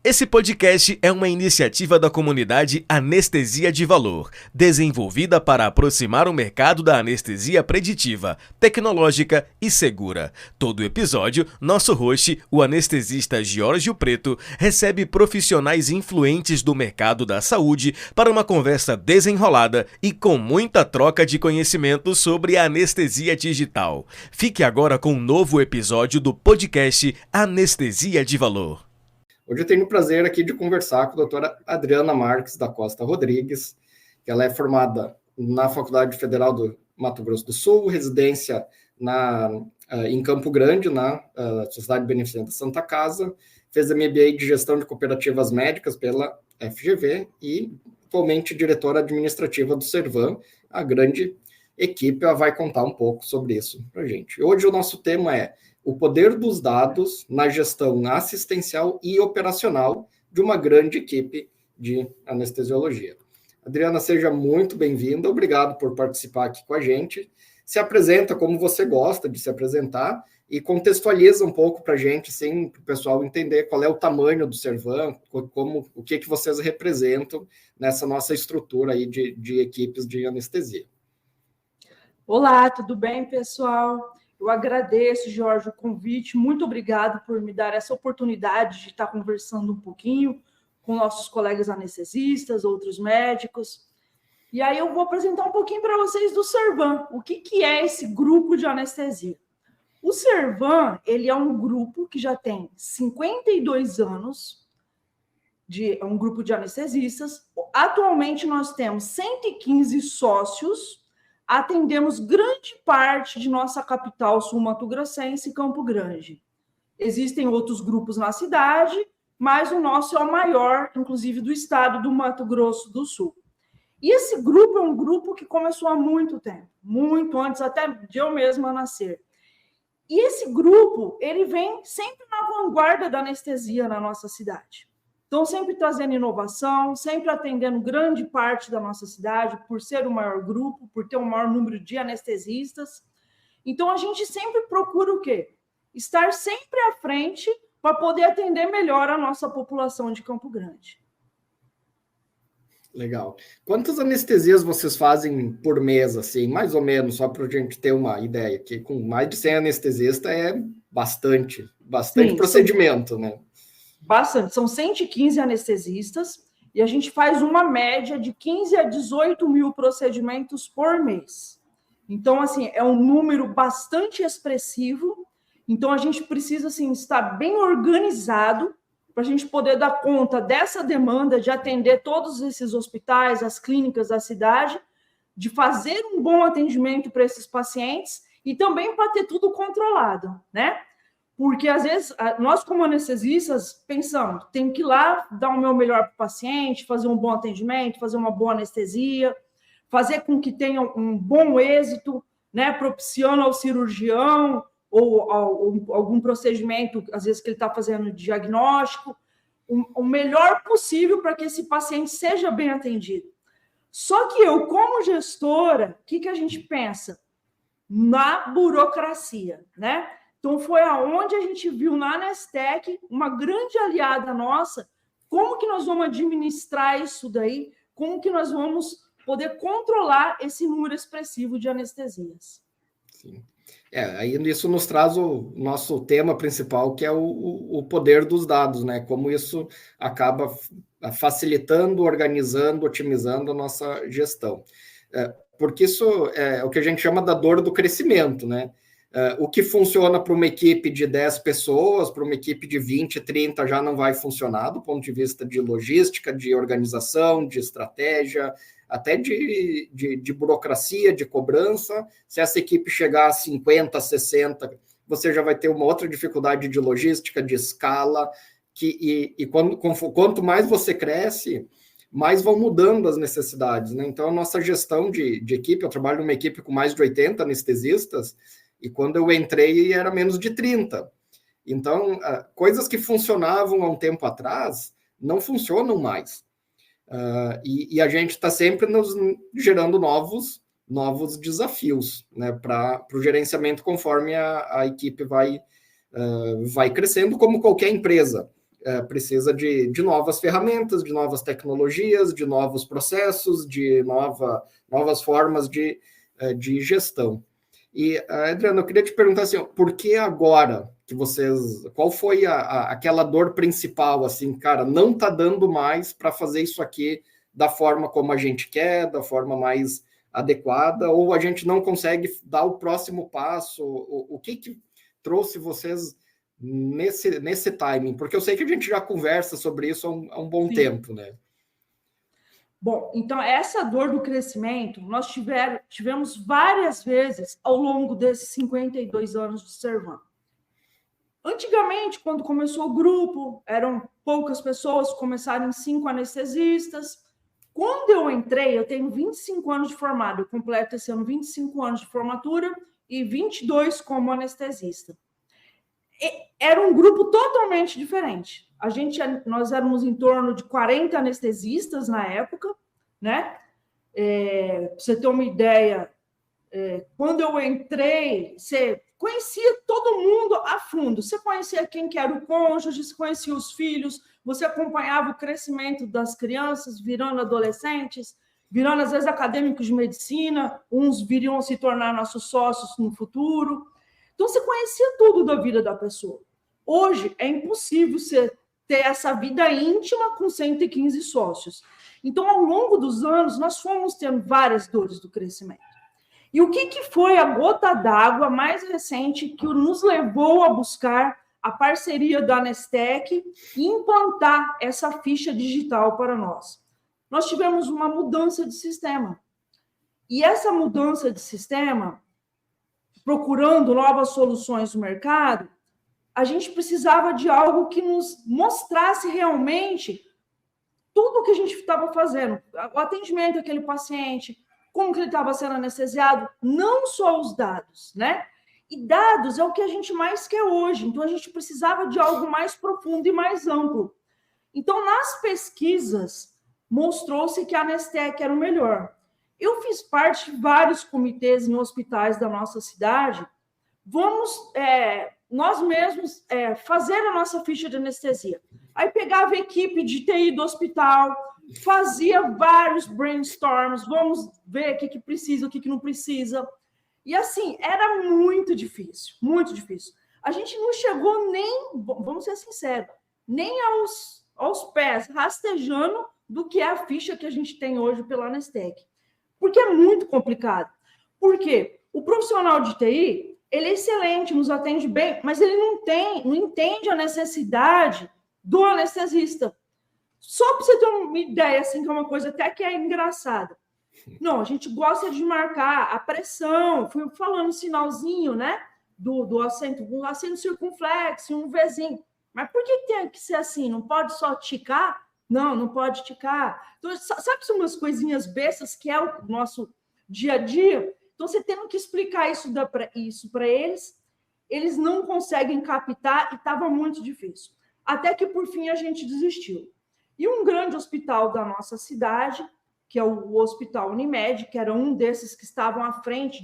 Esse podcast é uma iniciativa da comunidade Anestesia de Valor, desenvolvida para aproximar o mercado da anestesia preditiva, tecnológica e segura. Todo episódio, nosso host, o anestesista Giorgio Preto, recebe profissionais influentes do mercado da saúde para uma conversa desenrolada e com muita troca de conhecimento sobre a anestesia digital. Fique agora com um novo episódio do podcast Anestesia de Valor. Hoje eu tenho o prazer aqui de conversar com a doutora Adriana Marques da Costa Rodrigues, que ela é formada na Faculdade Federal do Mato Grosso do Sul, residência em Campo Grande, na Sociedade Beneficente Santa Casa, fez MBA de Gestão de Cooperativas Médicas pela FGV e atualmente diretora administrativa do Servan, a grande equipe. Ela vai contar um pouco sobre isso para a gente. Hoje o nosso tema é o poder dos dados na gestão assistencial e operacional de uma grande equipe de anestesiologia. Adriana, seja muito bem-vinda, obrigado por participar aqui com a gente. Se apresenta como você gosta de se apresentar e contextualiza um pouco para a gente, assim, para o pessoal entender qual é o tamanho do Servan, o que vocês representam nessa nossa estrutura aí de equipes de anestesia. Olá, tudo bem, pessoal? Eu agradeço, Jorge, o convite. Muito obrigado por me dar essa oportunidade de estar conversando um pouquinho com nossos colegas anestesistas, outros médicos. E aí eu vou apresentar um pouquinho para vocês do Servan. O que é esse grupo de anestesia? O Servan, ele é um grupo que já tem 52 anos, é um grupo de anestesistas. Atualmente nós temos 115 sócios. Atendemos grande parte de nossa capital sul-mato-grossense e Campo Grande. Existem outros grupos na cidade, mas o nosso é o maior, inclusive, do estado do Mato Grosso do Sul. E esse grupo é um grupo que começou há muito tempo, muito antes até de eu mesma nascer. E esse grupo, ele vem sempre na vanguarda da anestesia na nossa cidade. Então, sempre trazendo inovação, sempre atendendo grande parte da nossa cidade, por ser o maior grupo, por ter o maior número de anestesistas. Então, a gente sempre procura o quê? Estar sempre à frente para poder atender melhor a nossa população de Campo Grande. Legal. Quantas anestesias vocês fazem por mês, assim, mais ou menos, só para a gente ter uma ideia? Que com mais de 100 anestesistas é bastante Sim, procedimento, né? Bastante, são 115 anestesistas e a gente faz uma média de 15 a 18 mil procedimentos por mês. Então, assim, é um número bastante expressivo. Então, a gente precisa, assim, estar bem organizado para a gente poder dar conta dessa demanda de atender todos esses hospitais, as clínicas da cidade, de fazer um bom atendimento para esses pacientes e também para ter tudo controlado, né? Porque, às vezes, nós, como anestesistas, pensamos, tenho que ir lá dar o meu melhor para o paciente, fazer um bom atendimento, fazer uma boa anestesia, fazer com que tenha um bom êxito, né, propiciando ao cirurgião ou algum procedimento, às vezes, que ele está fazendo diagnóstico, o melhor possível para que esse paciente seja bem atendido. Só que eu, como gestora, o que a gente pensa? Na burocracia, né? Então, foi aonde a gente viu na Anestec, uma grande aliada nossa, como que nós vamos administrar isso daí, como que nós vamos poder controlar esse número expressivo de anestesias. Sim. Aí isso nos traz o nosso tema principal, que é o poder dos dados, né? Como isso acaba facilitando, organizando, otimizando a nossa gestão. Porque isso é o que a gente chama da dor do crescimento, né? O que funciona para uma equipe de 10 pessoas, para uma equipe de 20, 30 já não vai funcionar do ponto de vista de logística, de organização, de estratégia, até de burocracia, de cobrança. Se essa equipe chegar a 50, 60, você já vai ter uma outra dificuldade de logística, de escala, quanto mais você cresce, mais vão mudando as necessidades, né? Então, a nossa gestão de equipe, eu trabalho numa equipe com mais de 80 anestesistas, e quando eu entrei era menos de 30. Então, coisas que funcionavam há um tempo atrás não funcionam mais. E a gente está sempre nos gerando novos desafios, né, para o gerenciamento conforme a equipe vai crescendo, como qualquer empresa. Precisa de novas ferramentas, de novas tecnologias, de novos processos, de novas formas de gestão. E, Adriana, eu queria te perguntar assim, por que agora que qual foi aquela dor principal, assim, cara, não está dando mais para fazer isso aqui da forma como a gente quer, da forma mais adequada, ou a gente não consegue dar o próximo passo? O que trouxe vocês nesse timing? Porque eu sei que a gente já conversa sobre isso há um bom tempo, né? Bom, então essa dor do crescimento nós tivemos várias vezes ao longo desses 52 anos de Servan. Antigamente, quando começou o grupo, eram poucas pessoas, começaram em 5 anestesistas. Quando eu entrei, eu tenho 25 anos de formado, eu completo esse ano 25 anos de formatura e 22 como anestesista. Era um grupo totalmente diferente. Nós éramos em torno de 40 anestesistas na época, né? Para você ter uma ideia, quando eu entrei, você conhecia todo mundo a fundo. Você conhecia quem que era o cônjuge, você conhecia os filhos, você acompanhava o crescimento das crianças, virando adolescentes, virando, às vezes, acadêmicos de medicina, uns viriam se tornar nossos sócios no futuro. Então, você conhecia tudo da vida da pessoa. Hoje, é impossível você ter essa vida íntima com 115 sócios. Então, ao longo dos anos, nós fomos tendo várias dores do crescimento. E o que foi a gota d'água mais recente que nos levou a buscar a parceria da Anestec e implantar essa ficha digital para nós? Nós tivemos uma mudança de sistema. E essa mudança de sistema, procurando novas soluções no mercado, a gente precisava de algo que nos mostrasse realmente tudo o que a gente estava fazendo, o atendimento daquele paciente, como que ele estava sendo anestesiado, não só os dados, né? E dados é o que a gente mais quer hoje, então a gente precisava de algo mais profundo e mais amplo. Então, nas pesquisas, mostrou-se que a Anestec era o melhor. Eu fiz parte de vários comitês em hospitais da nossa cidade. Vamos, nós mesmos, fazer a nossa ficha de anestesia. Aí pegava a equipe de TI do hospital, fazia vários brainstorms, vamos ver o que precisa, o que não precisa. E assim, era muito difícil, muito difícil. A gente não chegou nem, vamos ser sinceros, nem aos pés, rastejando do que é a ficha que a gente tem hoje pela Anestec. Porque é muito complicado. Por quê? O profissional de TI, ele é excelente, nos atende bem, mas ele não entende a necessidade do anestesista. Só para você ter uma ideia, assim, que é uma coisa até que é engraçada. Não, a gente gosta de marcar a pressão, fui falando sinalzinho, né? Do assento, um assento circunflexo, um Vzinho. Mas por que tem que ser assim? Não pode só ticar? Não pode ticar. Então, sabe, são umas coisinhas bestas que é o nosso dia a dia? Então, você tendo que explicar isso para eles, eles não conseguem captar e estava muito difícil. Até que, por fim, a gente desistiu. E um grande hospital da nossa cidade, que é o Hospital Unimed, que era um desses que estavam à frente,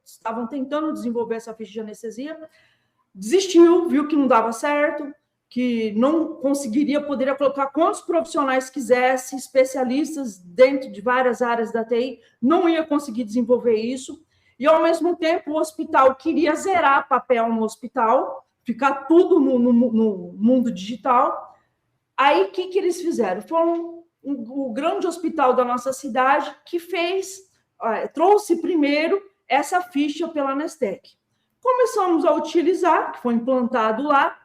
estavam tentando desenvolver essa ficha de anestesia, desistiu, viu que não dava certo, que não poderia colocar quantos profissionais quisesse, especialistas dentro de várias áreas da TI, não ia conseguir desenvolver isso. E, ao mesmo tempo, o hospital queria zerar papel no hospital, ficar tudo no mundo digital. Aí, o que eles fizeram? Foram o grande hospital da nossa cidade que trouxe primeiro essa ficha pela Anestec. Começamos a utilizar, que foi implantado lá,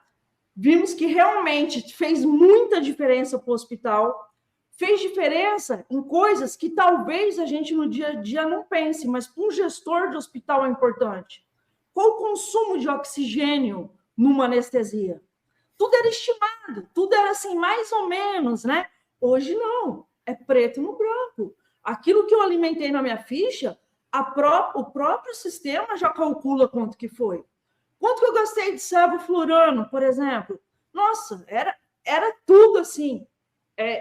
vimos que realmente fez muita diferença para o hospital, fez diferença em coisas que talvez a gente no dia a dia não pense, mas para um gestor de hospital é importante. Qual o consumo de oxigênio numa anestesia? Tudo era estimado, tudo era assim, mais ou menos, né? Hoje não, é preto no branco. Aquilo que eu alimentei na minha ficha, o próprio sistema já calcula quanto que foi. Quanto que eu gastei de sevoflurano, por exemplo? Nossa, era tudo assim.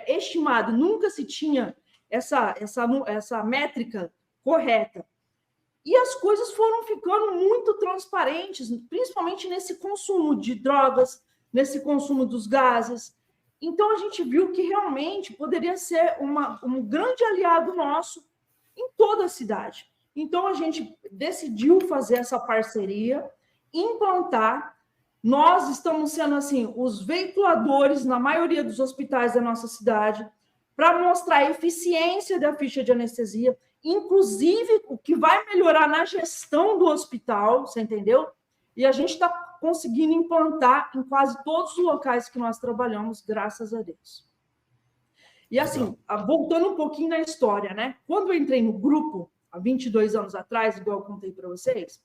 estimado, nunca se tinha essa métrica correta. E as coisas foram ficando muito transparentes, principalmente nesse consumo de drogas, nesse consumo dos gases. Então, a gente viu que realmente poderia ser um grande aliado nosso em toda a cidade. Então, a gente decidiu fazer essa parceria, implantar. Nós estamos sendo, assim, os veiculadores na maioria dos hospitais da nossa cidade para mostrar a eficiência da ficha de anestesia, inclusive o que vai melhorar na gestão do hospital, você entendeu? E a gente está conseguindo implantar em quase todos os locais que nós trabalhamos, graças a Deus. E assim, voltando um pouquinho na história, né? Quando eu entrei no grupo, há 22 anos atrás, igual eu contei para vocês,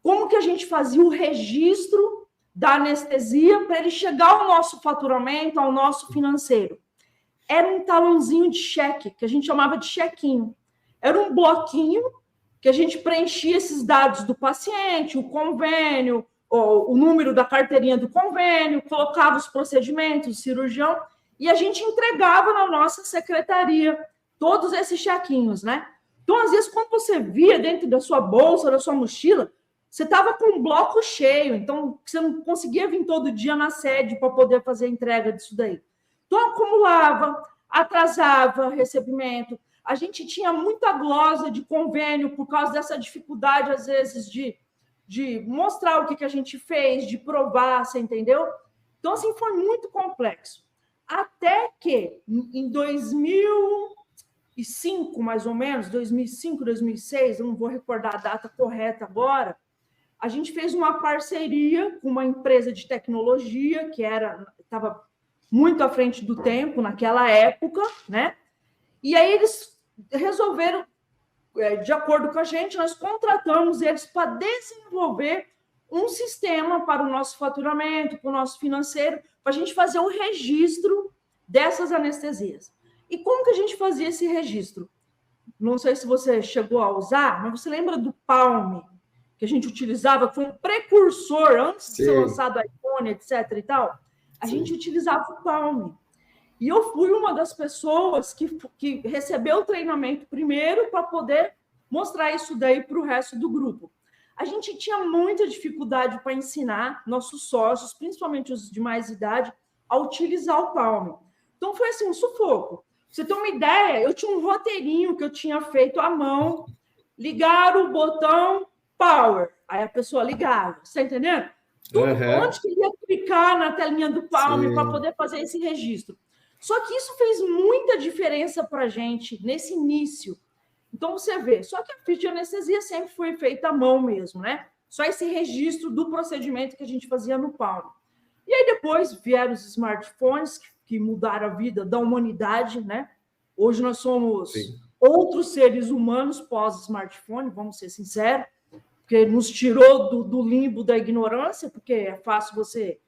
como que a gente fazia o registro da anestesia para ele chegar ao nosso faturamento, ao nosso financeiro? Era um talãozinho de cheque, que a gente chamava de chequinho. Era um bloquinho que a gente preenchia esses dados do paciente, o convênio, o número da carteirinha do convênio, colocava os procedimentos, o cirurgião, e a gente entregava na nossa secretaria todos esses chequinhos, né? Então, às vezes, quando você via dentro da sua bolsa, da sua mochila, você estava com um bloco cheio, então você não conseguia vir todo dia na sede para poder fazer a entrega disso daí. Então, acumulava, atrasava recebimento. A gente tinha muita glosa de convênio por causa dessa dificuldade, às vezes, de mostrar o que a gente fez, de provar, você entendeu? Então, assim, foi muito complexo. Até que, em 2005, mais ou menos, 2005, 2006, eu não vou recordar a data correta agora, a gente fez uma parceria com uma empresa de tecnologia que estava muito à frente do tempo naquela época, né? E aí eles resolveram, de acordo com a gente, nós contratamos eles para desenvolver um sistema para o nosso faturamento, para o nosso financeiro, para a gente fazer um registro dessas anestesias. E como que a gente fazia esse registro? Não sei se você chegou a usar, mas você lembra do Palm, que a gente utilizava, que foi um precursor antes de ser lançado o iPhone, etc. e tal? A gente utilizava o Palm. E eu fui uma das pessoas que recebeu o treinamento primeiro para poder mostrar isso daí para o resto do grupo. A gente tinha muita dificuldade para ensinar nossos sócios, principalmente os de mais idade, a utilizar o Palm. Então, foi assim, um sufoco. Pra você ter uma ideia, eu tinha um roteirinho que eu tinha feito à mão, ligar o botão Power, aí a pessoa ligava, você está entendendo? Onde que ia clicar na telinha do Palm para poder fazer esse registro? Só que isso fez muita diferença para a gente nesse início. Então, você vê, só que a ficha de anestesia sempre foi feita à mão mesmo, né? Só esse registro do procedimento que a gente fazia no Palm. E aí depois vieram os smartphones que mudaram a vida da humanidade, né? Hoje nós somos outros seres humanos pós-smartphone, vamos ser sinceros, porque nos tirou do limbo da ignorância, porque é fácil você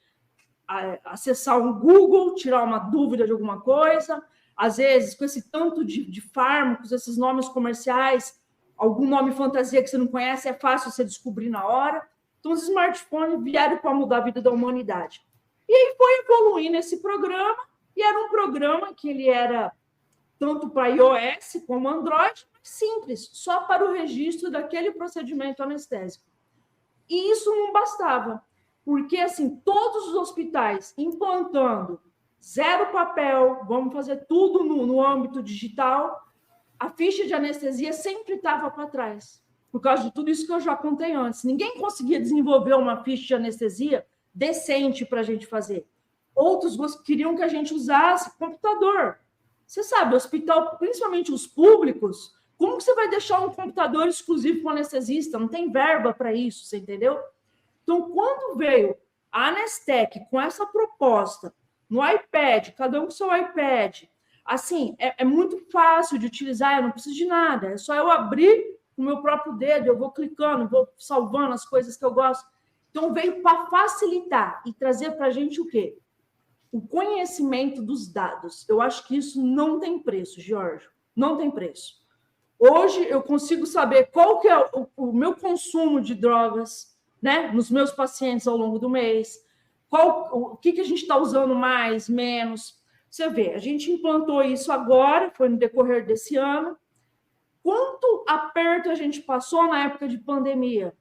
acessar um Google, tirar uma dúvida de alguma coisa, às vezes com esse tanto de fármacos, esses nomes comerciais, algum nome fantasia que você não conhece, é fácil você descobrir na hora. Então, os smartphones vieram para mudar a vida da humanidade. E aí foi evoluindo esse programa, e era um programa que ele era tanto para iOS como Android, simples, só para o registro daquele procedimento anestésico. E isso não bastava, porque assim, todos os hospitais implantando zero papel, vamos fazer tudo no âmbito digital, a ficha de anestesia sempre estava para trás, por causa de tudo isso que eu já contei antes. Ninguém conseguia desenvolver uma ficha de anestesia decente para a gente fazer. Outros queriam que a gente usasse computador. Você sabe, o hospital, principalmente os públicos, como que você vai deixar um computador exclusivo para o anestesista? Não tem verba para isso, você entendeu? Então, quando veio a Anestec com essa proposta no iPad, cada um com seu iPad, assim, é muito fácil de utilizar, eu não preciso de nada, é só eu abrir com o meu próprio dedo, eu vou clicando, vou salvando as coisas que eu gosto. Então, veio para facilitar e trazer para a gente o quê? O conhecimento dos dados. Eu acho que isso não tem preço, Jorge, não tem preço. Hoje eu consigo saber qual que é o meu consumo de drogas, né, nos meus pacientes ao longo do mês, o que a gente está usando mais, menos, Você vê, a gente implantou isso agora, foi no decorrer desse ano. Quanto aperto a gente passou na época de pandemia,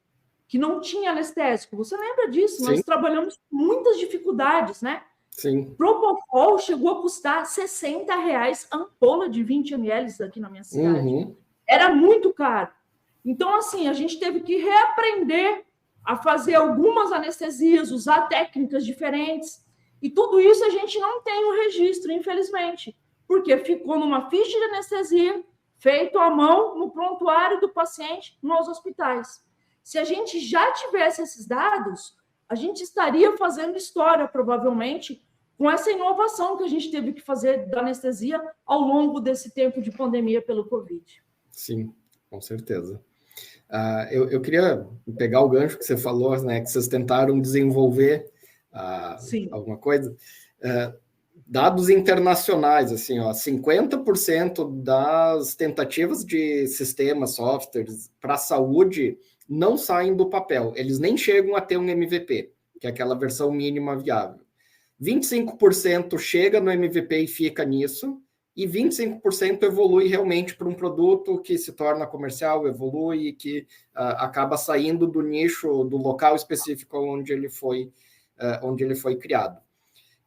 que não tinha anestésico? Você lembra disso? Sim. Nós trabalhamos com muitas dificuldades, né? Sim. Propofol chegou a custar R$60 ampola de 20 ml aqui na minha cidade. Uhum. Era muito caro. Então, assim, a gente teve que reaprender a fazer algumas anestesias, usar técnicas diferentes. E tudo isso a gente não tem o registro, infelizmente, porque ficou numa ficha de anestesia, feito à mão, no prontuário do paciente, nos hospitais. Se a gente já tivesse esses dados, a gente estaria fazendo história, provavelmente, com essa inovação que a gente teve que fazer da anestesia ao longo desse tempo de pandemia pelo Covid. Sim, com certeza. Eu queria pegar o gancho que você falou, né, que vocês tentaram desenvolver alguma coisa. Dados internacionais, assim, ó, 50% das tentativas de sistemas, softwares para a saúde não saem do papel. Eles nem chegam a ter um MVP, que é aquela versão mínima viável. 25% chega no MVP e fica nisso, e 25% evolui realmente para um produto que se torna comercial, evolui e que acaba saindo do nicho, do local específico onde ele foi criado.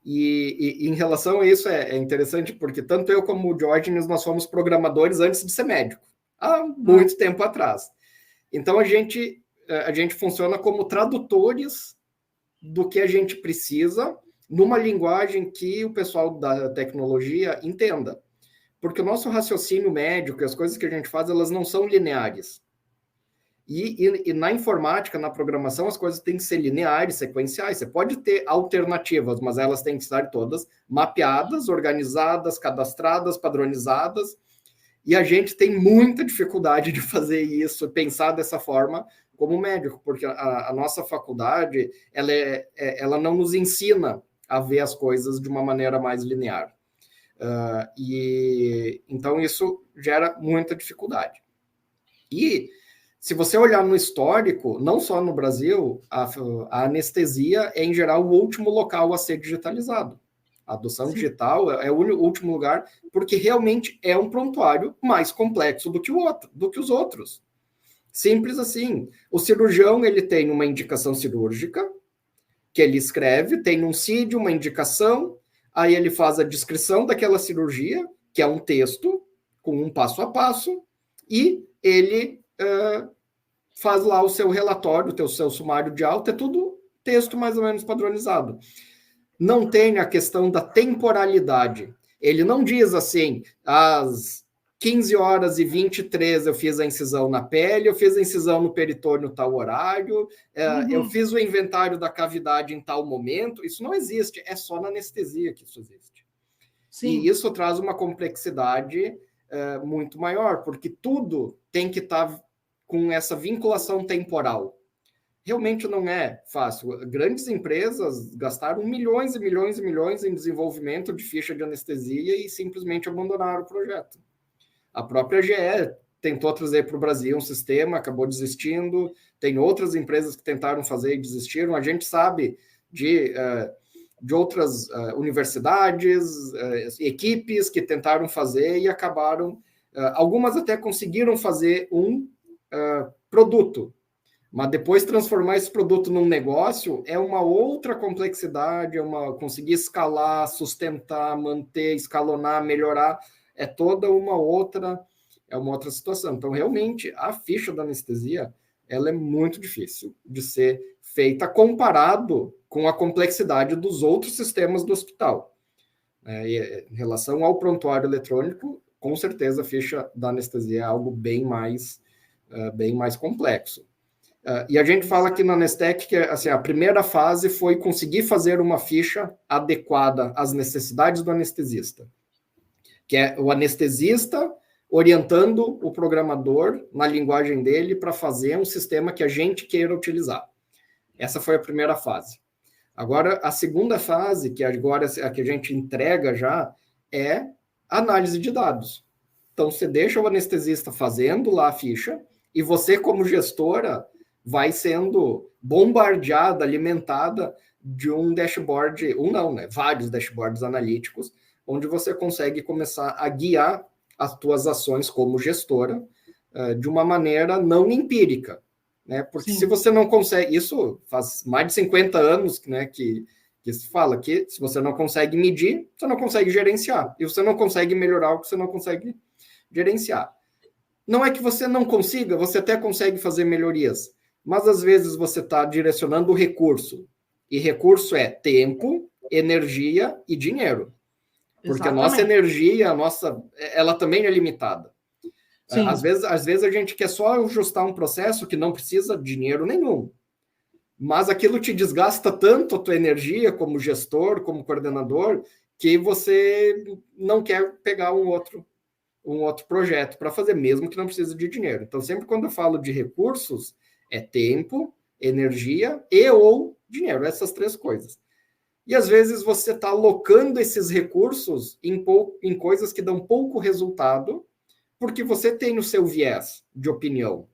E em relação a isso é interessante, porque tanto eu como o Diógenes, nós fomos programadores antes de ser médico, há muito tempo atrás. Então, a gente funciona como tradutores do que a gente precisa numa linguagem que o pessoal da tecnologia entenda. Porque o nosso raciocínio médico e as coisas que a gente faz, elas não são lineares. E na informática, na programação, as coisas têm que ser lineares, sequenciais. Você pode ter alternativas, mas elas têm que estar todas mapeadas, organizadas, cadastradas, padronizadas. E a gente tem muita dificuldade de fazer isso, pensar dessa forma como médico, porque a nossa faculdade, ela não nos ensina a ver as coisas de uma maneira mais linear. Então, isso gera muita dificuldade. E, se você olhar no histórico, não só no Brasil, a anestesia é, em geral, o último local a ser digitalizado. A adoção digital é o último lugar, porque realmente é um prontuário mais complexo do que os outros. Simples assim. O cirurgião, ele tem uma indicação cirúrgica, que ele escreve, tem um CID, uma indicação, aí ele faz a descrição daquela cirurgia, que é um texto, com um passo a passo, e ele faz lá o seu relatório, o seu sumário de alta, é tudo texto mais ou menos padronizado. Não tem a questão da temporalidade. Ele não diz assim, às 15h23 eu fiz a incisão na pele, eu fiz a incisão no peritônio tal horário, eu fiz o inventário da cavidade em tal momento. Isso não existe, é só na anestesia que isso existe. Sim. E isso traz uma complexidade muito maior, porque tudo tem que estar com essa vinculação temporal. Realmente não é fácil. Grandes empresas gastaram milhões e milhões e milhões em desenvolvimento de ficha de anestesia e simplesmente abandonaram o projeto. A própria GE tentou trazer para o Brasil um sistema, acabou desistindo. Tem outras empresas que tentaram fazer e desistiram. A gente sabe de outras universidades, equipes que tentaram fazer e acabaram... algumas até conseguiram fazer um produto, mas depois transformar esse produto num negócio é uma outra complexidade, conseguir escalar, sustentar, manter, escalonar, melhorar, é toda uma outra situação. Então, realmente, a ficha da anestesia, ela é muito difícil de ser feita comparado com a complexidade dos outros sistemas do hospital. Em relação ao prontuário eletrônico, com certeza a ficha da anestesia é algo bem mais complexo. E a gente fala aqui na Anestec que assim, a primeira fase foi conseguir fazer uma ficha adequada às necessidades do anestesista, que é o anestesista orientando o programador na linguagem dele para fazer um sistema que a gente queira utilizar. Essa foi a primeira fase. Agora, a segunda fase, que agora a que a gente entrega já, é análise de dados. Então, você deixa o anestesista fazendo lá a ficha, e você, como gestora, vai sendo bombardeada, alimentada de um dashboard, vários dashboards analíticos, onde você consegue começar a guiar as tuas ações como gestora de uma maneira não empírica, né? Porque se você não consegue, isso faz mais de 50 anos, né, que se fala que se você não consegue medir, você não consegue gerenciar, e você não consegue melhorar o que você não consegue gerenciar. Não é que você não consiga, você até consegue fazer melhorias, mas às vezes você está direcionando o recurso, e recurso é tempo, energia e dinheiro. Porque a nossa energia, ela também é limitada. Às vezes a gente quer só ajustar um processo que não precisa de dinheiro nenhum. Mas aquilo te desgasta tanto a tua energia como gestor, como coordenador, que você não quer pegar um outro projeto para fazer, mesmo que não precise de dinheiro. Então, sempre quando eu falo de recursos, é tempo, energia e ou dinheiro, essas três coisas. E às vezes você está alocando esses recursos em coisas que dão pouco resultado, porque você tem o seu viés de opinião.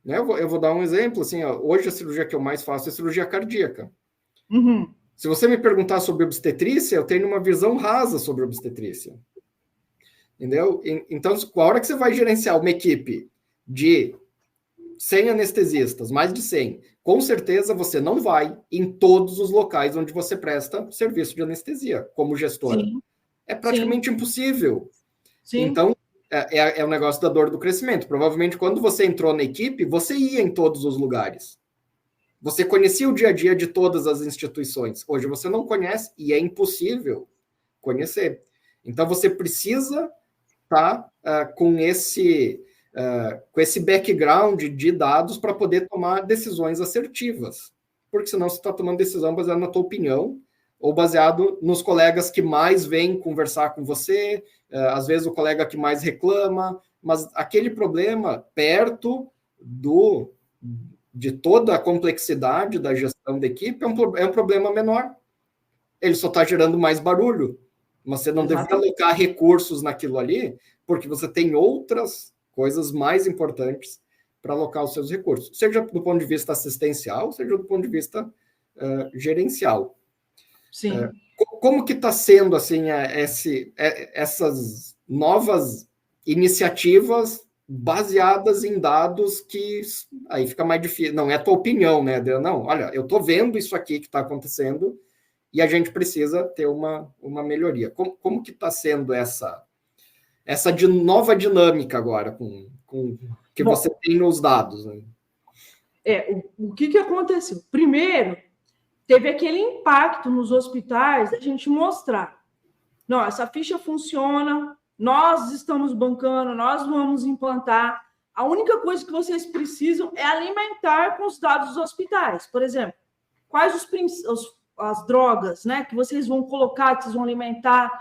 Né? Eu vou dar um exemplo, assim, ó, hoje a cirurgia que eu mais faço é cirurgia cardíaca. Se você me perguntar sobre obstetrícia, eu tenho uma visão rasa sobre obstetrícia. Entendeu? Então, a hora que você vai gerenciar uma equipe de 100 anestesistas, mais de 100, com certeza você não vai em todos os locais onde você presta serviço de anestesia, como gestora. É praticamente impossível. Então, é o negócio da dor do crescimento. Provavelmente, quando você entrou na equipe, você ia em todos os lugares. Você conhecia o dia a dia de todas as instituições. Hoje você não conhece e é impossível conhecer. Então, você precisa estar com esse background de dados para poder tomar decisões assertivas. Porque senão você está tomando decisão baseada na tua opinião ou baseado nos colegas que mais vêm conversar com você, às vezes o colega que mais reclama, mas aquele problema perto de toda a complexidade da gestão da equipe é um problema menor. Ele só está gerando mais barulho. Você não deveria alocar recursos naquilo ali, porque você tem outras coisas mais importantes para alocar os seus recursos, seja do ponto de vista assistencial, seja do ponto de vista gerencial. Como que está sendo assim essas novas iniciativas baseadas em dados que aí fica mais difícil? Não é a tua opinião, né, Adriana? Não, olha, eu estou vendo isso aqui que está acontecendo e a gente precisa ter uma melhoria. Como que está sendo essa nova dinâmica agora com que você tem nos dados? Né? O que aconteceu? Primeiro, teve aquele impacto nos hospitais da gente mostrar, não, essa ficha funciona, nós estamos bancando, nós vamos implantar. A única coisa que vocês precisam é alimentar com os dados dos hospitais. Por exemplo, quais as drogas, né, que vocês vão colocar, que vocês vão alimentar,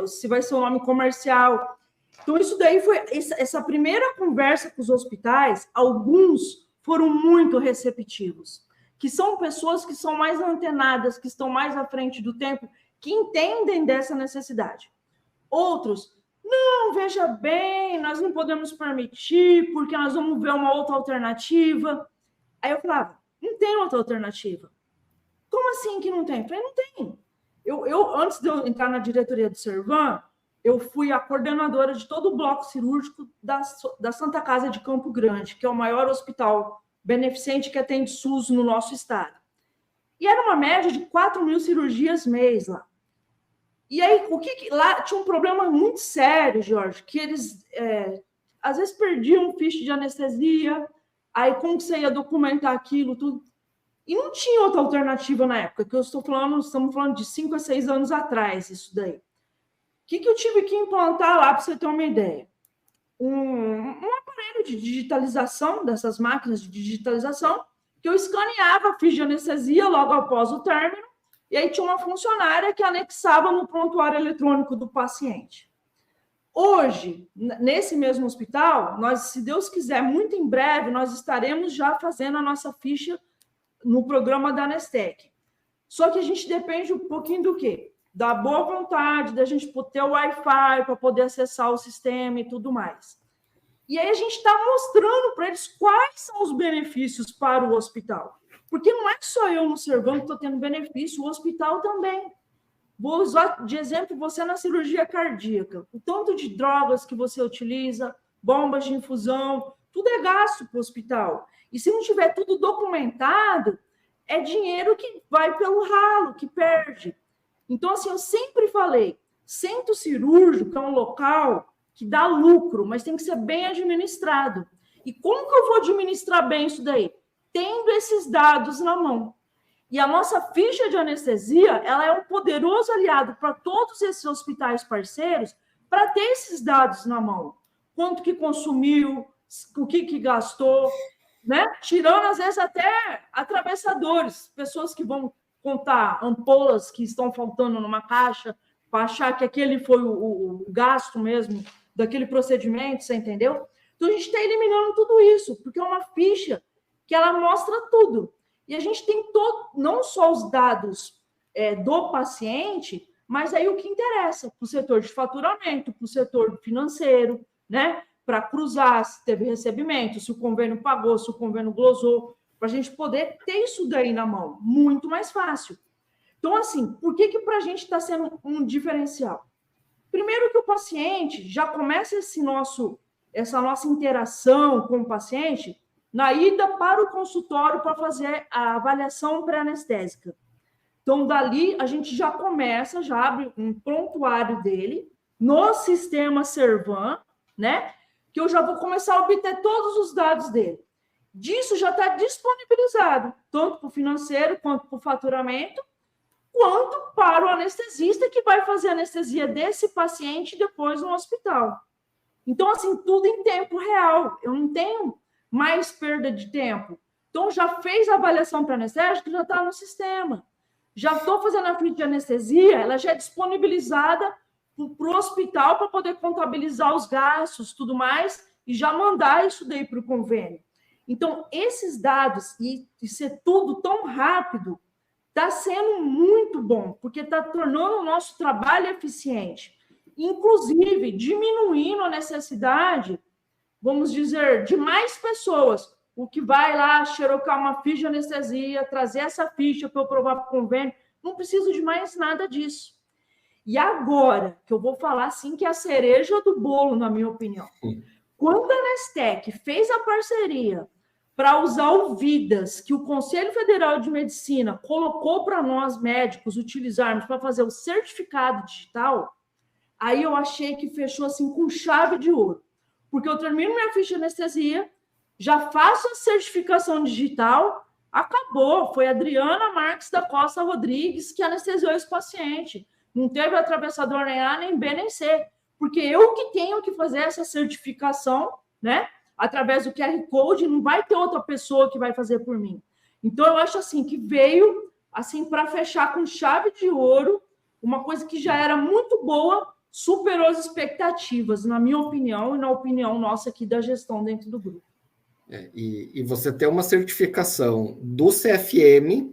se vai ser o nome comercial. Então, isso daí foi essa primeira conversa com os hospitais. Alguns foram muito receptivos, que são pessoas que são mais antenadas, que estão mais à frente do tempo, que entendem dessa necessidade. Outros, não, veja bem, nós não podemos permitir, porque nós vamos ver uma outra alternativa. Aí eu falava, não tem outra alternativa. Como assim que não tem? Eu falei, não tem. Eu antes de eu entrar na diretoria do Servan, eu fui a coordenadora de todo o bloco cirúrgico da Santa Casa de Campo Grande, que é o maior hospital beneficente que atende SUS no nosso estado. E era uma média de 4.000 cirurgias mês lá. E aí, lá tinha um problema muito sério, Jorge, que eles às vezes perdiam ficha de anestesia, aí como que você ia documentar aquilo, tudo. E não tinha outra alternativa na época, que estamos falando de 5 a 6 anos atrás, isso daí. O que eu tive que implantar lá, para você ter uma ideia? Um aparelho de digitalização, dessas máquinas de digitalização, que eu escaneava a ficha de anestesia logo após o término, e aí tinha uma funcionária que anexava no prontuário eletrônico do paciente. Hoje, nesse mesmo hospital, nós, se Deus quiser, muito em breve, nós estaremos já fazendo a nossa ficha no programa da Anestec. Só que a gente depende um pouquinho do quê? Da boa vontade, da gente ter o Wi-Fi para poder acessar o sistema e tudo mais. E aí a gente está mostrando para eles quais são os benefícios para o hospital. Porque não é só eu no Servão que estou tendo benefício, o hospital também. Vou usar de exemplo você na cirurgia cardíaca. O tanto de drogas que você utiliza, bombas de infusão, tudo é gasto para o hospital. E se não tiver tudo documentado, é dinheiro que vai pelo ralo, que perde. Então, assim, eu sempre falei, centro cirúrgico é um local que dá lucro, mas tem que ser bem administrado. E como que eu vou administrar bem isso daí? Tendo esses dados na mão. E a nossa ficha de anestesia, ela é um poderoso aliado para todos esses hospitais parceiros para ter esses dados na mão. Quanto que consumiu, o que gastou, né? Tirando, às vezes, até atravessadores, pessoas que vão contar ampolas que estão faltando numa caixa para achar que aquele foi o gasto mesmo daquele procedimento, você entendeu? Então, a gente está eliminando tudo isso, porque é uma ficha que ela mostra tudo. E a gente tem não só os dados do paciente, mas aí o que interessa para o setor de faturamento, para o setor financeiro, né? Para cruzar se teve recebimento, se o convênio pagou, se o convênio glosou, para a gente poder ter isso daí na mão, muito mais fácil. Então, assim, por que para a gente está sendo um diferencial? Primeiro que o paciente já começa essa nossa interação com o paciente na ida para o consultório para fazer a avaliação pré-anestésica. Então, dali, a gente já começa, já abre um prontuário dele no sistema Servan, né? Que eu já vou começar a obter todos os dados dele. Disso já está disponibilizado, tanto para o financeiro, quanto para o faturamento, quanto para o anestesista que vai fazer a anestesia desse paciente depois no hospital. Então, assim, tudo em tempo real. Eu não tenho mais perda de tempo. Então, já fez a avaliação para anestésico, já está no sistema. Já estou fazendo a ficha de anestesia, ela já é disponibilizada para o hospital para poder contabilizar os gastos, tudo mais, e já mandar isso daí para o convênio. Então, esses dados, e ser tudo tão rápido, está sendo muito bom, porque está tornando o nosso trabalho eficiente. Inclusive, diminuindo a necessidade, vamos dizer, de mais pessoas. O que vai lá xerocar uma ficha de anestesia, trazer essa ficha para eu provar para o convênio, não preciso de mais nada disso. E agora, que eu vou falar assim, que é a cereja do bolo, na minha opinião. Quando a Anestec fez a parceria para usar o Vidas, que o Conselho Federal de Medicina colocou para nós médicos utilizarmos para fazer o certificado digital, aí eu achei que fechou assim com chave de ouro. Porque eu termino minha ficha de anestesia, já faço a certificação digital, acabou. Foi a Adriana Marques da Costa Rodrigues que anestesiou esse paciente. Não teve atravessador nem A, nem B, nem C. Porque eu que tenho que fazer essa certificação, né? Através do QR Code, não vai ter outra pessoa que vai fazer por mim. Então, eu acho assim que veio assim para fechar com chave de ouro, uma coisa que já era muito boa, superou as expectativas, na minha opinião, e na opinião nossa aqui da gestão dentro do grupo. E você ter uma certificação do CFM,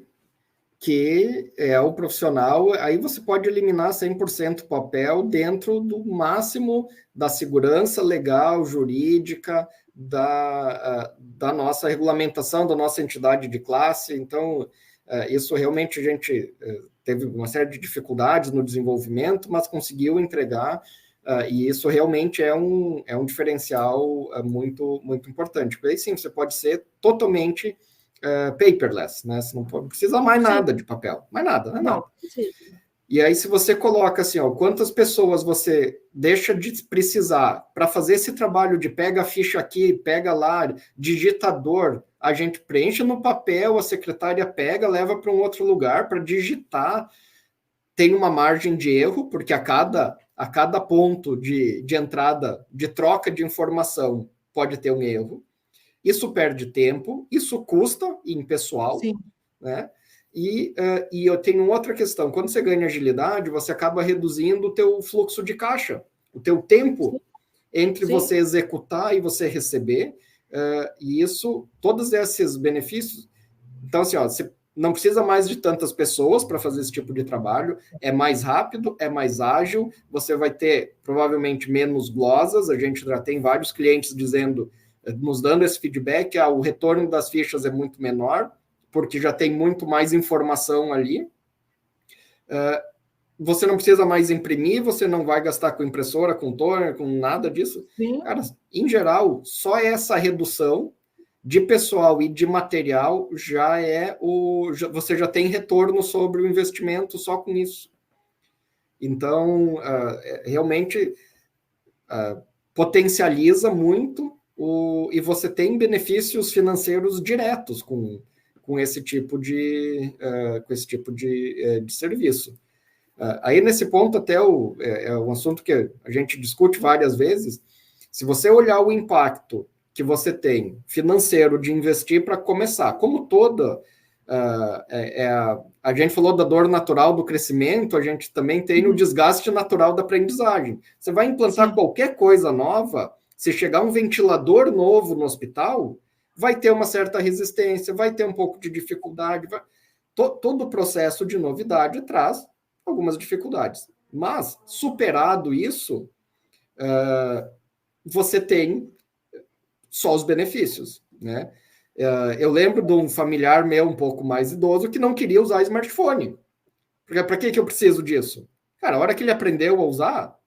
que é o profissional, aí você pode eliminar 100% papel dentro do máximo da segurança legal, jurídica, da nossa regulamentação, da nossa entidade de classe. Então, isso realmente a gente teve uma série de dificuldades no desenvolvimento, mas conseguiu entregar, e isso realmente é um diferencial muito, muito importante. Porque aí sim, você pode ser totalmente paperless, né? Você não precisa mais nada de papel, mais nada, né? Não. E aí, se você coloca assim, ó, quantas pessoas você deixa de precisar para fazer esse trabalho de pega a ficha aqui, pega lá, digitador, a gente preenche no papel, a secretária pega, leva para um outro lugar para digitar, tem uma margem de erro, porque a cada ponto de entrada, de troca de informação, pode ter um erro. Isso perde tempo, isso custa em pessoal, sim, né? E eu tenho outra questão. Quando você ganha agilidade, você acaba reduzindo o teu fluxo de caixa, o teu tempo, sim, entre sim, você executar e você receber. E isso, todos esses benefícios... Então, assim, ó, você não precisa mais de tantas pessoas para fazer esse tipo de trabalho, é mais rápido, é mais ágil, você vai ter, provavelmente, menos glosas. A gente já tem vários clientes nos dando esse feedback, o retorno das fichas é muito menor, porque já tem muito mais informação ali. você não precisa mais imprimir, você não vai gastar com impressora, com toner, com nada disso. Sim. Cara, em geral, só essa redução de pessoal e de material você já tem retorno sobre o investimento só com isso. Então, realmente potencializa muito e você tem benefícios financeiros diretos com esse tipo de serviço. Aí, nesse ponto, até é um assunto que a gente discute várias vezes. Se você olhar o impacto que você tem financeiro de investir para começar, como toda... a gente falou da dor natural do crescimento, a gente também tem o desgaste natural da aprendizagem. Você vai implantar qualquer coisa nova, se chegar um ventilador novo no hospital, vai ter uma certa resistência, vai ter um pouco de dificuldade. Todo o processo de novidade traz algumas dificuldades. Mas, superado isso, você tem só os benefícios, né? Eu lembro de um familiar meu um pouco mais idoso que não queria usar smartphone. Porque para que eu preciso disso? Cara, a hora que ele aprendeu a usar,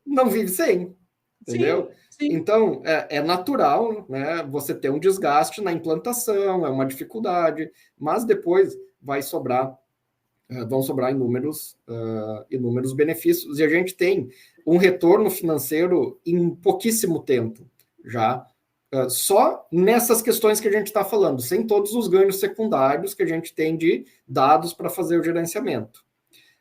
não vive sem, entendeu? Sim. Então, é natural, né, você ter um desgaste na implantação, é uma dificuldade, mas depois vão sobrar inúmeros benefícios, e a gente tem um retorno financeiro em pouquíssimo tempo, já, só nessas questões que a gente está falando, sem todos os ganhos secundários que a gente tem de dados para fazer o gerenciamento.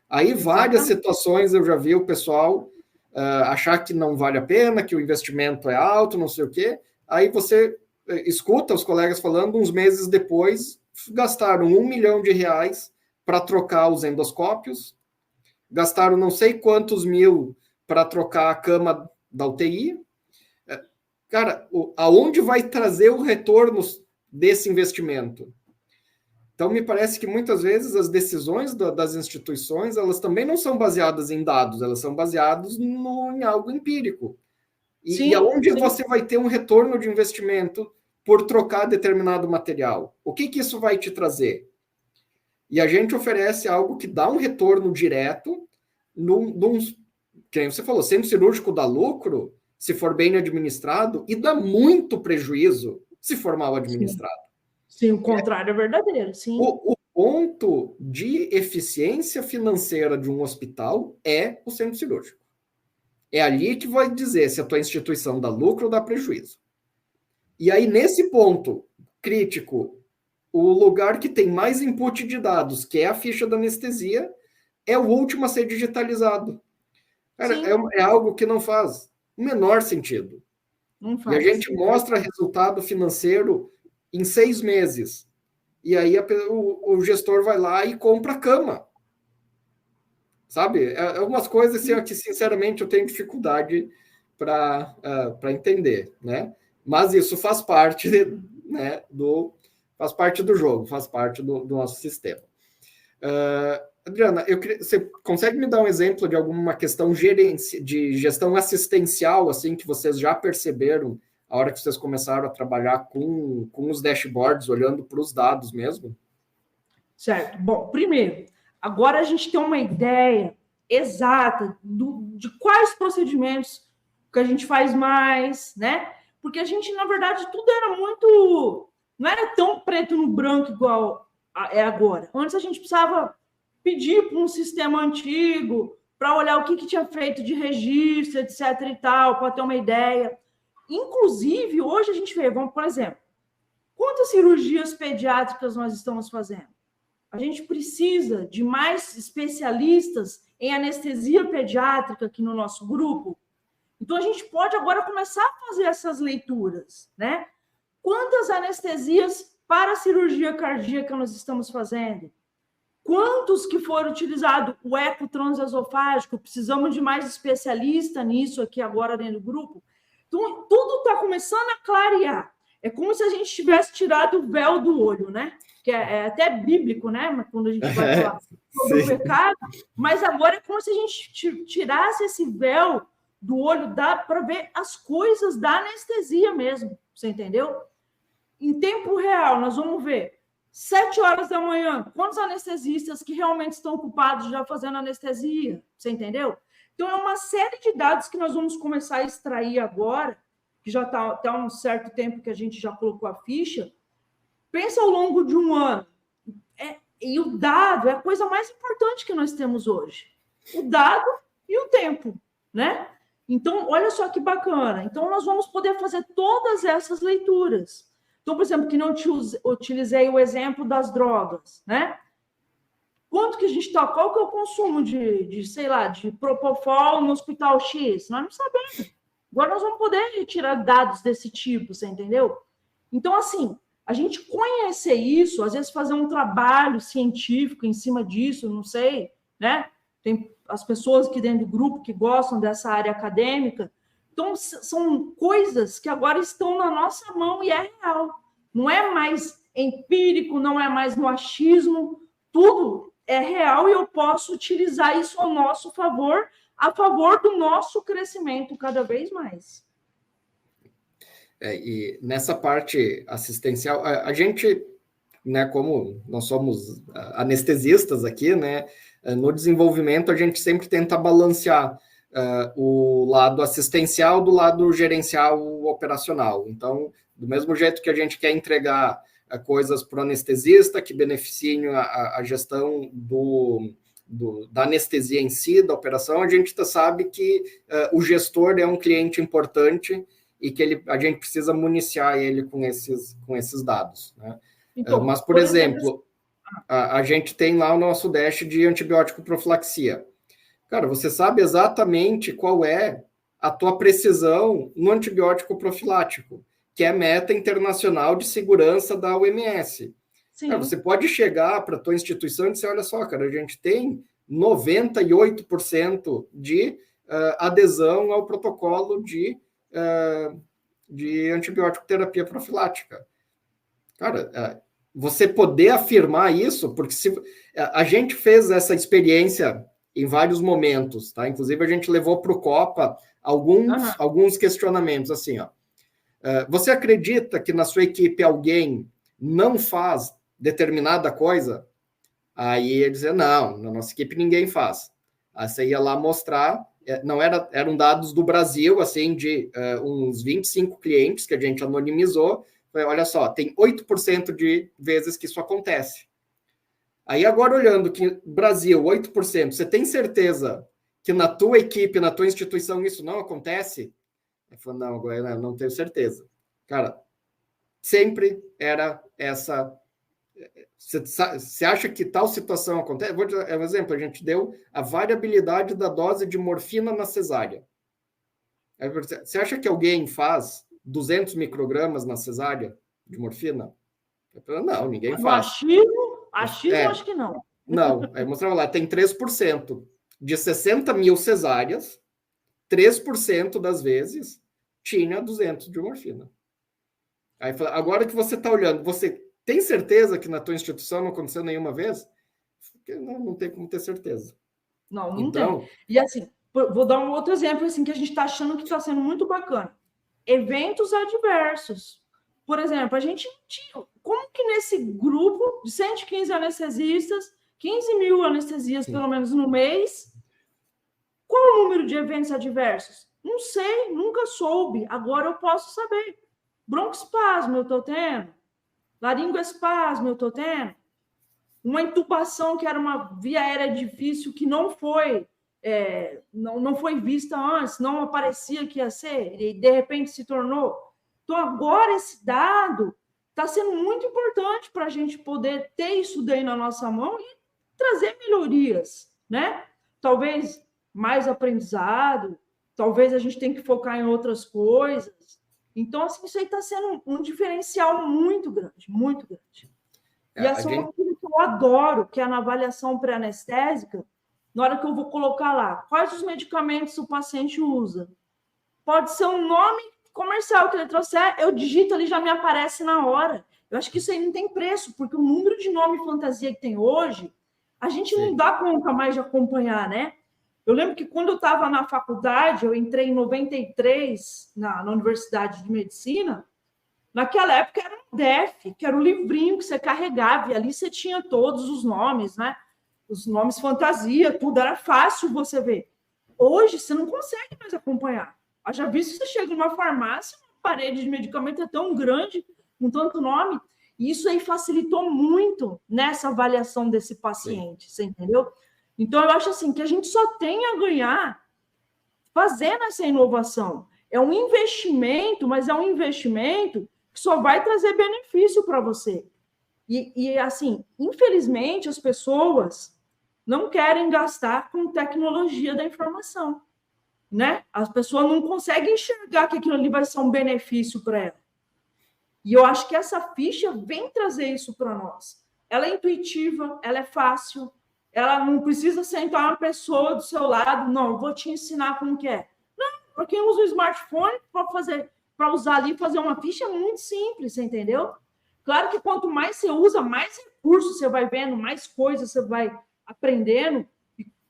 Aí, várias situações eu já vi o pessoal achar que não vale a pena, que o investimento é alto, não sei o quê. Aí você escuta os colegas falando, uns meses depois, gastaram R$1 milhão para trocar os endoscópios, gastaram não sei quantos mil para trocar a cama da UTI. Cara, aonde vai trazer o retorno desse investimento? Então, me parece que muitas vezes as decisões das instituições, elas também não são baseadas em dados, elas são baseadas em algo empírico. E aonde você vai ter um retorno de investimento por trocar determinado material? O que isso vai te trazer? E a gente oferece algo que dá um retorno direto, que você falou, centro cirúrgico dá lucro, se for bem administrado, e dá muito prejuízo se for mal administrado. Sim, o contrário é verdadeiro, sim. O ponto de eficiência financeira de um hospital é o centro cirúrgico. É ali que vai dizer se a tua instituição dá lucro ou dá prejuízo. E aí, nesse ponto crítico, o lugar que tem mais input de dados, que é a ficha da anestesia, é o último a ser digitalizado. Cara, é algo que não faz o menor sentido. Não faz. E a gente mostra resultado financeiro em 6 meses. E aí o gestor vai lá e compra a cama. Sabe? É umas coisas assim, que, sinceramente, eu tenho dificuldade para entender, né? Mas isso faz parte, né, faz parte do jogo, faz parte do nosso sistema. Adriana, você consegue me dar um exemplo de alguma questão de gestão assistencial, assim, que vocês já perceberam a hora que vocês começaram a trabalhar com os dashboards, olhando para os dados mesmo? Certo. Bom, primeiro, agora a gente tem uma ideia exata de quais procedimentos que a gente faz mais, né? Porque a gente, na verdade, tudo era muito... Não era tão preto no branco igual é agora. Antes a gente precisava pedir para um sistema antigo para olhar o que tinha feito de registro, etc. e tal, para ter uma ideia. Inclusive, hoje a gente vê, por exemplo, quantas cirurgias pediátricas nós estamos fazendo? A gente precisa de mais especialistas em anestesia pediátrica aqui no nosso grupo. Então, a gente pode agora começar a fazer essas leituras, né? Quantas anestesias para cirurgia cardíaca nós estamos fazendo? Quantos que foram utilizados o eco transesofágico? Precisamos de mais especialista nisso aqui agora dentro do grupo. Então, tudo está começando a clarear. É como se a gente tivesse tirado o véu do olho, né? Que é até bíblico, né? Quando a gente vai falar sobre o pecado. Mas agora é como se a gente tirasse esse véu do olho para ver as coisas da anestesia mesmo. Você entendeu? Em tempo real, nós vamos ver 7 horas da manhã, quantos anestesistas que realmente estão ocupados já fazendo anestesia? Você entendeu? Então, é uma série de dados que nós vamos começar a extrair agora, que já está até um certo tempo que a gente já colocou a ficha. Pensa ao longo de um ano. E o dado é a coisa mais importante que nós temos hoje. O dado e o tempo, né? Então, olha só que bacana. Então, nós vamos poder fazer todas essas leituras. Então, por exemplo, que não utilizei o exemplo das drogas, né? Quanto que a gente está? Qual que é o consumo sei lá, de Propofol no hospital X? Nós não sabemos. Agora nós vamos poder retirar dados desse tipo, você entendeu? Então, assim, a gente conhecer isso, às vezes fazer um trabalho científico em cima disso, não sei, né? Tem as pessoas aqui dentro do grupo que gostam dessa área acadêmica. Então, são coisas que agora estão na nossa mão e é real. Não é mais empírico, não é mais no achismo, tudo é real e eu posso utilizar isso ao nosso favor, a favor do nosso crescimento cada vez mais. E nessa parte assistencial, a gente, né, como nós somos anestesistas aqui, né, no desenvolvimento a gente sempre tenta balancear o lado assistencial do lado gerencial operacional. Então, do mesmo jeito que a gente quer entregar coisas para o anestesista que beneficiem a gestão da anestesia em si, da operação, a gente sabe que o gestor é um cliente importante e que a gente precisa municiar ele com esses dados, né? Então, mas, por exemplo, a gente tem lá o nosso dash de antibiótico profilaxia. Cara, você sabe exatamente qual é a tua precisão no antibiótico profilático, que é a meta internacional de segurança da OMS. Cara, você pode chegar para a tua instituição e dizer, olha só, cara, a gente tem 98% de adesão ao protocolo de antibiótico terapia profilática. Cara, você poder afirmar isso, porque se a gente fez essa experiência em vários momentos, tá? Inclusive, a gente levou para o Copa alguns questionamentos, assim, ó. Você acredita que na sua equipe alguém não faz determinada coisa? Aí ele dizia, não, na nossa equipe ninguém faz. Aí você ia lá mostrar, eram dados do Brasil, assim, de uns 25 clientes que a gente anonimizou. Olha só, tem 8% de vezes que isso acontece. Aí agora olhando que Brasil, 8%, você tem certeza que na tua equipe, na tua instituição isso não acontece? Ele falou, não, agora eu não tenho certeza. Cara, sempre era essa... Você acha que tal situação acontece? Vou dar um exemplo, a gente deu a variabilidade da dose de morfina na cesárea. Você acha que alguém faz 200 microgramas na cesárea de morfina? Não, ninguém faz. Achismo, acho que não. Não, aí mostrava lá, tem 3%. De 60 mil cesáreas, 3% das vezes tinha 200 de morfina. Aí agora que você está olhando, você tem certeza que na tua instituição não aconteceu nenhuma vez? Porque não tem como ter certeza. Não tem. E assim, vou dar um outro exemplo assim, que a gente está achando que está sendo muito bacana. Eventos adversos. Por exemplo, a gente tinha... Como que nesse grupo de 115 anestesistas, 15 mil anestesias, pelo menos, no mês, qual o número de eventos adversos? Não sei, nunca soube. Agora eu posso saber. Broncoespasmo eu estou tendo. Laringoespasmo eu estou tendo. Uma intubação que era uma via aérea difícil que não foi vista antes, não aparecia que ia ser, e de repente se tornou. Então, agora esse dado está sendo muito importante para a gente poder ter isso daí na nossa mão e trazer melhorias, né? Talvez mais aprendizado, talvez a gente tenha que focar em outras coisas. Então, assim, isso aí está sendo um diferencial muito grande, muito grande. E essa é uma coisa que eu adoro, que é na avaliação pré-anestésica, na hora que eu vou colocar lá, quais os medicamentos o paciente usa. Pode ser um nome comercial que ele trouxer, eu digito ali, já me aparece na hora. Eu acho que isso aí não tem preço, porque o número de nome fantasia que tem hoje, a gente não dá conta mais de acompanhar, né? Eu lembro que quando eu estava na faculdade, eu entrei em 93 na Universidade de Medicina, Naquela época era um DEF, que era o livrinho que você carregava, e ali você tinha todos os nomes, né? Os nomes fantasia, tudo, era fácil você ver. Hoje você não consegue mais acompanhar. Já visto que você chega numa farmácia, uma parede de medicamento é tão grande, com tanto nome, e isso aí facilitou muito nessa avaliação desse paciente, você entendeu? Então, eu acho assim que a gente só tem a ganhar fazendo essa inovação. É um investimento, mas é um investimento que só vai trazer benefício para você. E, assim, infelizmente, as pessoas não querem gastar com tecnologia da informação, né? As pessoas não conseguem enxergar que aquilo ali vai ser um benefício para ela. E eu acho que essa ficha vem trazer isso para nós. Ela é intuitiva, ela é fácil, ela não precisa sentar uma pessoa do seu lado, não, eu vou te ensinar como que é. Não, para quem usa o smartphone, para usar ali, fazer uma ficha é muito simples, você entendeu? Claro que quanto mais você usa, mais recursos você vai vendo, mais coisas você vai aprendendo,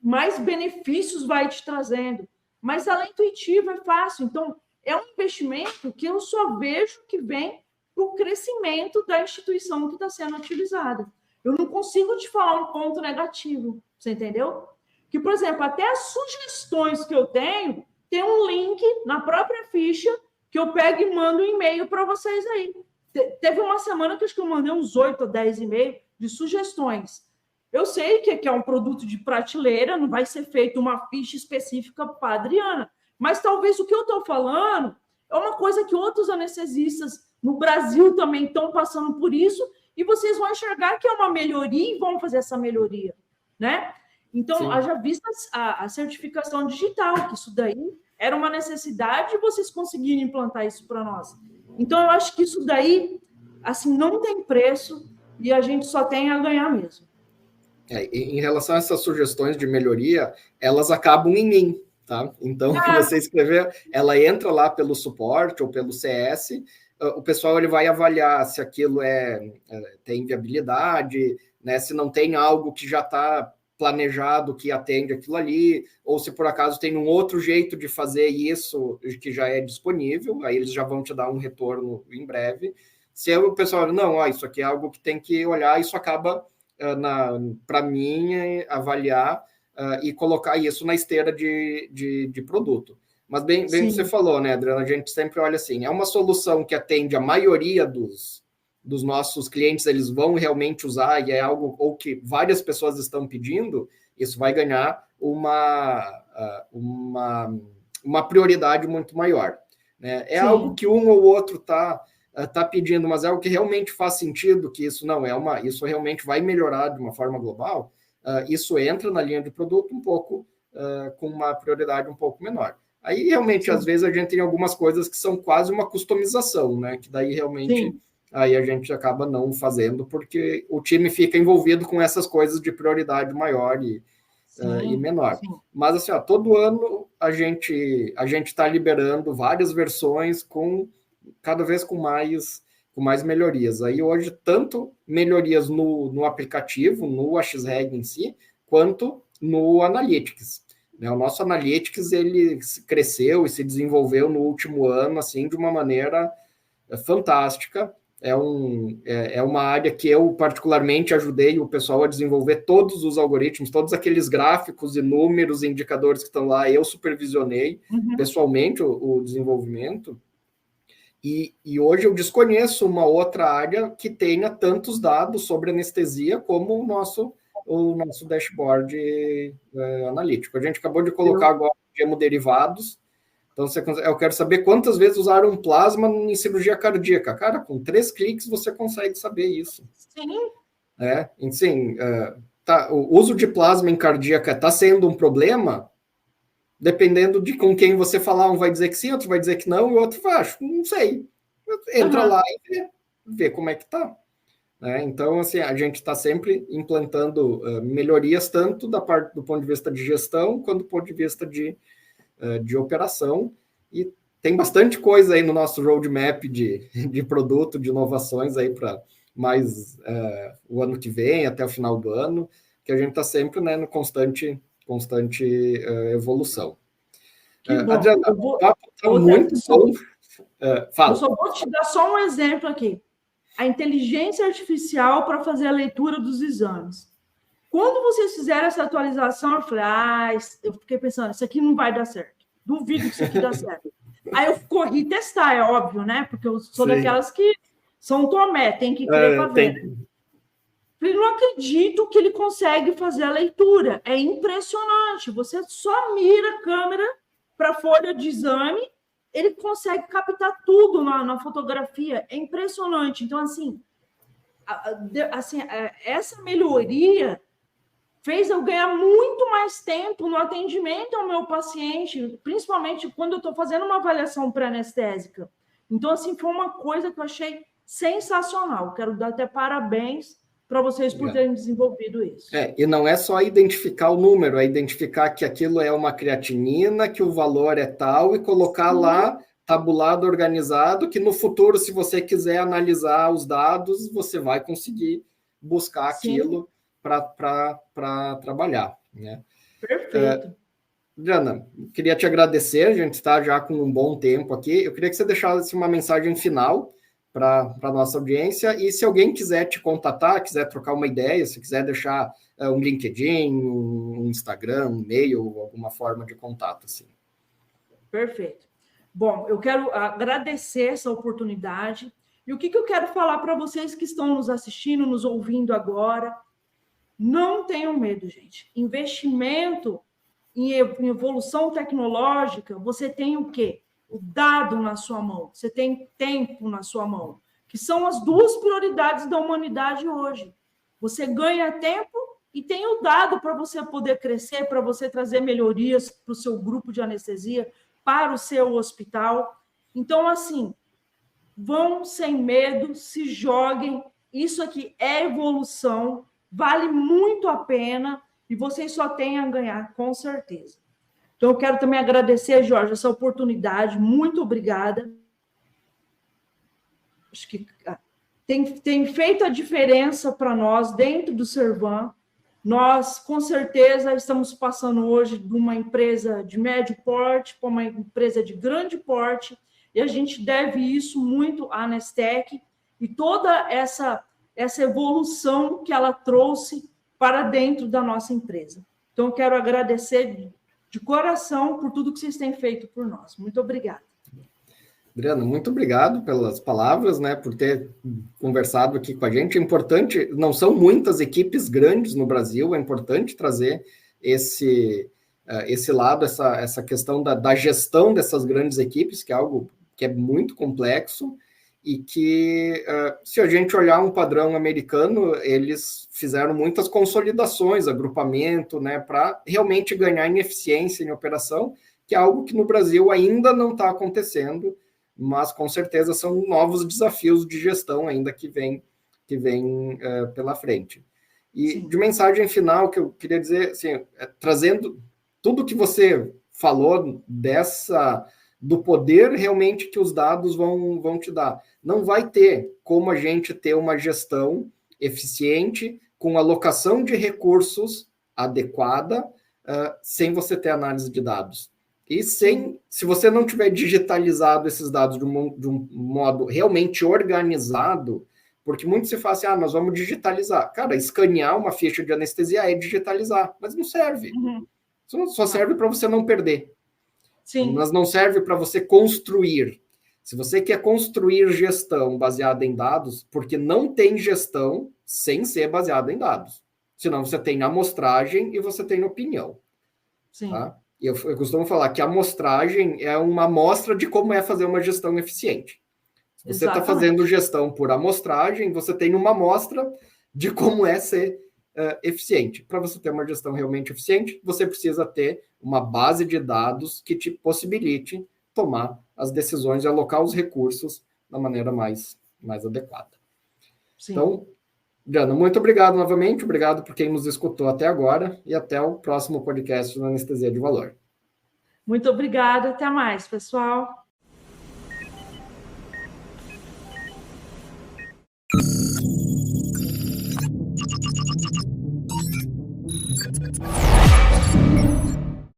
mais benefícios vai te trazendo. Mas ela é intuitiva, é fácil. Então, é um investimento que eu só vejo que vem para o crescimento da instituição que está sendo utilizada. Eu não consigo te falar um ponto negativo, você entendeu? Que, por exemplo, até as sugestões que eu tenho, tem um link na própria ficha que eu pego e mando um e-mail para vocês aí. Teve uma semana que acho que eu mandei uns 8 ou 10 e-mails de sugestões. Eu sei que é um produto de prateleira, não vai ser feita uma ficha específica para a Adriana, mas talvez o que eu estou falando é uma coisa que outros anestesistas no Brasil também estão passando por isso, e vocês vão enxergar que é uma melhoria e vão fazer essa melhoria, né? Então, haja vista a certificação digital, que isso daí era uma necessidade e vocês conseguiram implantar isso para nós. Então, eu acho que isso daí, assim, não tem preço e a gente só tem a ganhar mesmo. Em relação a essas sugestões de melhoria, elas acabam em mim, tá? Então, você escrever, ela entra lá pelo suporte ou pelo CS, o pessoal ele vai avaliar se aquilo tem viabilidade, né? Se não tem algo que já está planejado que atende aquilo ali, ou se por acaso tem um outro jeito de fazer isso que já é disponível, aí eles já vão te dar um retorno em breve. Se o pessoal, não, isso aqui é algo que tem que olhar, isso acaba, para mim, avaliar e colocar isso na esteira de produto. Mas bem você falou, né, Adriana, a gente sempre olha assim, é uma solução que atende a maioria dos nossos clientes, eles vão realmente usar, e é algo ou que várias pessoas estão pedindo, isso vai ganhar uma prioridade muito maior. Né? É algo que um ou outro tá pedindo, mas é algo que realmente faz sentido, que isso não isso realmente vai melhorar de uma forma global, isso entra na linha de produto um pouco com uma prioridade um pouco menor. Aí, realmente, às vezes, a gente tem algumas coisas que são quase uma customização, né? Que daí, realmente, aí a gente acaba não fazendo, porque o time fica envolvido com essas coisas de prioridade maior e menor. Mas, assim, todo ano a gente está liberando várias versões cada vez com mais melhorias. Aí, hoje, tanto melhorias no aplicativo, no AXREG em si, quanto no Analytics. O nosso Analytics, ele cresceu e se desenvolveu no último ano, assim, de uma maneira fantástica. É uma área que eu, particularmente, ajudei o pessoal a desenvolver todos os algoritmos, todos aqueles gráficos e números e indicadores que estão lá, eu supervisionei pessoalmente o desenvolvimento. E hoje eu desconheço uma outra área que tenha tantos dados sobre anestesia como o nosso dashboard analítico. A gente acabou de colocar agora hemoderivados. Então, eu quero saber quantas vezes usaram plasma em cirurgia cardíaca. Cara, com 3 cliques você consegue saber isso. Sim. Sim, o uso de plasma em cardíaca está sendo um problema, dependendo de com quem você falar. Um vai dizer que sim, outro vai dizer que não, e o outro vai, não sei. Entra lá e vê como é que está. Então, assim, a gente está sempre implantando melhorias, tanto do ponto de vista de gestão, quanto do ponto de vista de operação, e tem bastante coisa aí no nosso roadmap de produto, de inovações aí para mais o ano que vem, até o final do ano, que a gente está sempre no constante evolução. Adriana, o papo está muito bom. Fala. Eu só vou te dar só um exemplo aqui. A inteligência artificial para fazer a leitura dos exames. Quando vocês fizeram essa atualização, eu falei, eu fiquei pensando, isso aqui não vai dar certo. Duvido que isso aqui dá certo. Aí eu corri testar, é óbvio, né? Porque eu sou daquelas que são Tomé, tem que crer para ver. Falei, não acredito que ele consegue fazer a leitura. É impressionante. Você só mira a câmera para a folha de exame, ele consegue captar tudo na fotografia. É impressionante. Então, assim, essa melhoria fez eu ganhar muito mais tempo no atendimento ao meu paciente, principalmente quando eu estou fazendo uma avaliação pré-anestésica. Então, assim, foi uma coisa que eu achei sensacional. Quero dar até parabéns para vocês por terem desenvolvido isso. E não é só identificar o número, é identificar que aquilo é uma creatinina, que o valor é tal, e colocar lá, tabulado, organizado, que no futuro, se você quiser analisar os dados, você vai conseguir buscar aquilo para trabalhar. Né? Perfeito. Adriana, queria te agradecer, a gente está já com um bom tempo aqui. Eu queria que você deixasse uma mensagem final para a nossa audiência, e se alguém quiser te contatar, quiser trocar uma ideia, se quiser deixar um LinkedIn, um Instagram, um e-mail, alguma forma de contato. Assim. Perfeito. Bom, eu quero agradecer essa oportunidade, e o que eu quero falar para vocês que estão nos assistindo, nos ouvindo agora, não tenham medo, gente. Investimento em evolução tecnológica, você tem o quê? O dado na sua mão, você tem tempo na sua mão, que são as duas prioridades da humanidade hoje. Você ganha tempo e tem o dado para você poder crescer, para você trazer melhorias para o seu grupo de anestesia, para o seu hospital. Então, assim, vão sem medo, se joguem. Isso aqui é evolução, vale muito a pena e vocês só têm a ganhar, com certeza. Então, eu quero também agradecer, Jorge, essa oportunidade. Muito obrigada. Acho que tem feito a diferença para nós dentro do Servan. Nós, com certeza, estamos passando hoje de uma empresa de médio porte para uma empresa de grande porte, e a gente deve isso muito à Anestec e toda essa evolução que ela trouxe para dentro da nossa empresa. Então, eu quero agradecer de coração por tudo que vocês têm feito por nós. Muito obrigada. Adriana, muito obrigado pelas palavras, né, por ter conversado aqui com a gente. É importante, não são muitas equipes grandes no Brasil, é importante trazer esse lado, essa questão da gestão dessas grandes equipes, que é algo que é muito complexo, e que, se a gente olhar um padrão americano, eles fizeram muitas consolidações, agrupamento, né, para realmente ganhar em eficiência em operação, que é algo que no Brasil ainda não está acontecendo, mas com certeza são novos desafios de gestão ainda que vem pela frente. E Sim. De mensagem final que eu queria dizer, assim, trazendo tudo que você falou do poder realmente que os dados vão te dar. Não vai ter como a gente ter uma gestão eficiente, com alocação de recursos adequada, sem você ter análise de dados. E se você não tiver digitalizado esses dados de um modo realmente organizado, porque muito se fala assim, nós vamos digitalizar. Cara, escanear uma ficha de anestesia é digitalizar, mas não serve. Uhum. Só serve para você não perder. Sim. Mas não serve para você construir. Se você quer construir gestão baseada em dados, porque não tem gestão sem ser baseada em dados. Senão você tem amostragem e você tem opinião. Sim. Tá? Eu costumo falar que a amostragem é uma amostra de como é fazer uma gestão eficiente. Se você está fazendo gestão por amostragem, você tem uma amostra de como é ser eficiente. Para você ter uma gestão realmente eficiente, você precisa ter uma base de dados que te possibilite tomar as decisões e alocar os recursos da maneira mais adequada. Sim. Então, Diana, muito obrigado novamente, obrigado por quem nos escutou até agora e até o próximo podcast do Anestesia de Valor. Muito obrigada, até mais, pessoal.